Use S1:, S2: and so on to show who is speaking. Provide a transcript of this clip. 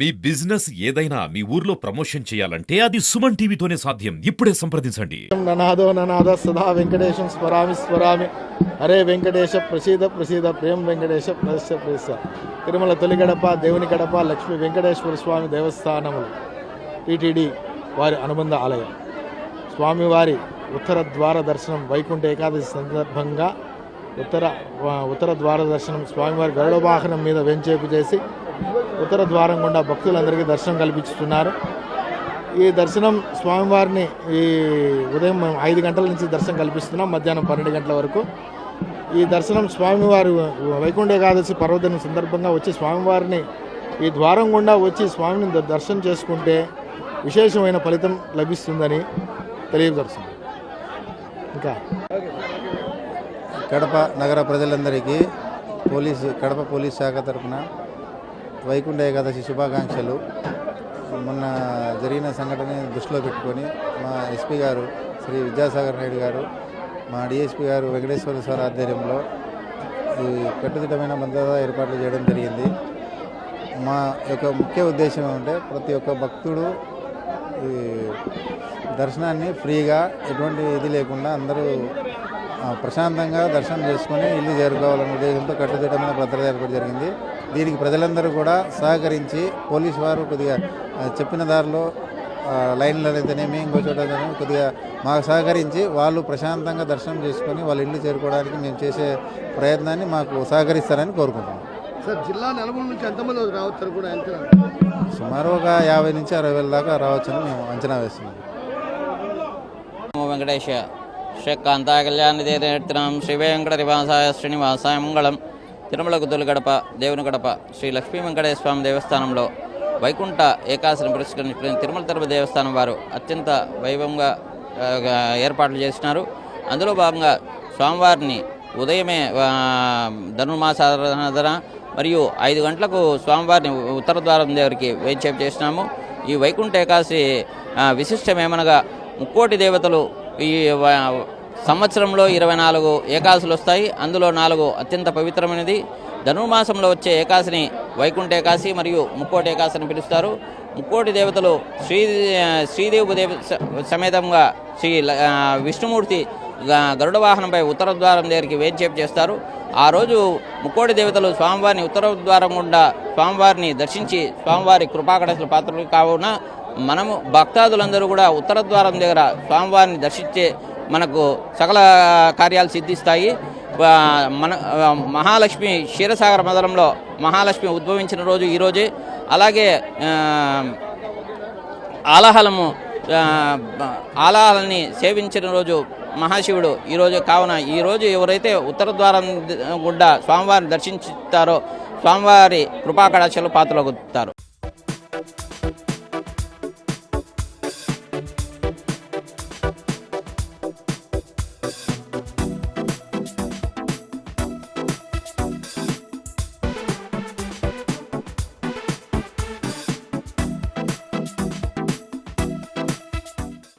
S1: మీ business ఏదైనా మీ ఊర్లో promotion చేయాలంటే అది సుమన్ టీవీతోనే సాధ్యం. ఇప్పుడే సంప్రదించండి.
S2: ననాదో సదా వెంకటేశం స్మరామి హరే వెంకటేశ ప్రసీద ప్రసీద ప్రేమ వెంకటేశ ప్రస తిరుమల తొలి గడప దేవుని గడప లక్ష్మీ వెంకటేశ్వర స్వామి దేవస్థానములు టిటిడి వారి అనుబంధ ఆలయం. స్వామివారి ఉత్తర ద్వార దర్శనం వైకుంఠ ఏకాదశి సందర్భంగా ఉత్తర ద్వార దర్శనం స్వామివారి గరుడ వాహనం మీద వెంచేపు చేసి ఉత్తర ద్వారం గుండా భక్తులందరికీ దర్శనం కల్పిస్తున్నారు. ఈ దర్శనం స్వామివారిని ఈ ఉదయం 5 గంటల నుంచి దర్శనం కల్పిస్తున్నాం, మధ్యాహ్నం 12 గంటల వరకు. ఈ దర్శనం స్వామివారి వైకుంఠ ఏకాదశి పర్వదినం సందర్భంగా వచ్చి స్వామివారిని ఈ ద్వారం గుండా వచ్చి స్వామిని దర్శనం చేసుకుంటే విశేషమైన ఫలితం లభిస్తుందని తెలియపరుస్తుంది. ఇంకా
S3: కడప నగర ప్రజలందరికీ కడప పోలీస్ శాఖ తరఫున వైకుంఠ ఏకాదశి శుభాకాంక్షలు. మొన్న జరిగిన సంఘటన దృష్టిలో పెట్టుకొని మా ఎస్పీ గారు శ్రీ విద్యాసాగర్ నాయుడు గారు, మా డిఎస్పీ గారు వెంకటేశ్వర సార్ ఆధ్వర్యంలో ఈ కట్టుదిట్టమైన భద్రతా ఏర్పాట్లు చేయడం జరిగింది. మా యొక్క ముఖ్య ఉద్దేశం ఏమంటే ప్రతి ఒక్క భక్తుడు ఈ దర్శనాన్ని ఫ్రీగా ఎటువంటి ఇది లేకుండా అందరూ ప్రశాంతంగా దర్శనం చేసుకొని ఇల్లు చేరుకోవాలనే ఉద్దేశంతో కట్టుదిట్టమైన భద్రత ఏర్పాటు జరిగింది. దీనికి ప్రజలందరూ కూడా సహకరించి పోలీసు వారు కొద్దిగా చెప్పిన దారిలో లైన్లో అయితేనేమి ఇంకో చోట కొద్దిగా మాకు సహకరించి వాళ్ళు ప్రశాంతంగా దర్శనం చేసుకొని వాళ్ళ ఇల్లు చేరుకోవడానికి మేము చేసే ప్రయత్నాన్ని మాకు సహకరిస్తారని కోరుకుంటున్నాం.
S2: సార్, జిల్లా నలుమూల నుంచి ఎంతమంది రావచ్చు కూడా
S3: సుమారు ఒక 50 నుంచి 60 వేల దాకా రావచ్చని మేము అంచనా వేస్తున్నాం.
S4: వెంకటేశ శ్రీకాంతాయ కళ్యాణనిధేర్తనం శ్రీ వెంకట నివాసాయ శ్రీనివాసాయ మంగళం. తిరుమలకు తొలి గడప దేవుని గడప శ్రీ లక్ష్మీ వెంకటేశ్వర స్వామి దేవస్థానంలో వైకుంఠ ఏకాదశిని పురస్కరించుకుని తిరుమల తిరుపతి దేవస్థానం వారు అత్యంత వైభవంగా ఏర్పాట్లు చేసినారు. అందులో భాగంగా స్వామివారిని ఉదయమే ధనుర్మాసారాధన మరియు 5 గంటలకు స్వామివారిని ఉత్తర ద్వారం దగ్గరికి వేంచేపు చేసినాము. ఈ వైకుంఠ ఏకాదశి విశిష్టమేమనగా 3 దేవతలు ఈ సంవత్సరంలో 24 ఏకాదశులు వస్తాయి. అందులో 4 అత్యంత పవిత్రమైనది. ధనుర్మాసంలో వచ్చే ఏకాదశిని వైకుంఠ ఏకాదశి మరియు 3 ఏకాదశిని పిలుస్తారు. 3 దేవతలు శ్రీదేవి దేవ సమేతంగా శ్రీ విష్ణుమూర్తి గరుడ వాహనంపై ఉత్తర ద్వారం దగ్గరికి వేంచేపు చేస్తారు. ఆ రోజు 3 దేవతలు స్వామివారిని ఉత్తర ద్వారం గుండా స్వామివారిని దర్శించి స్వామివారి కృపాకటాక్షల పాత్రలు కావున మనము భక్తాదులందరూ కూడా ఉత్తర ద్వారం దగ్గర స్వామివారిని దర్శించే మనకు సకల కార్యాలు సిద్ధిస్తాయి. మన మహాలక్ష్మి క్షీరసాగర మదనంలో మహాలక్ష్మి ఉద్భవించిన రోజు ఈరోజే. అలాగే ఆలాహలని సేవించిన రోజు మహాశివుడు ఈరోజు కావున ఈరోజు ఎవరైతే ఉత్తర ద్వారం గుండా స్వామివారిని దర్శించుతారో స్వామివారి కృపాకటాక్షలు పాత్రలవుతారు.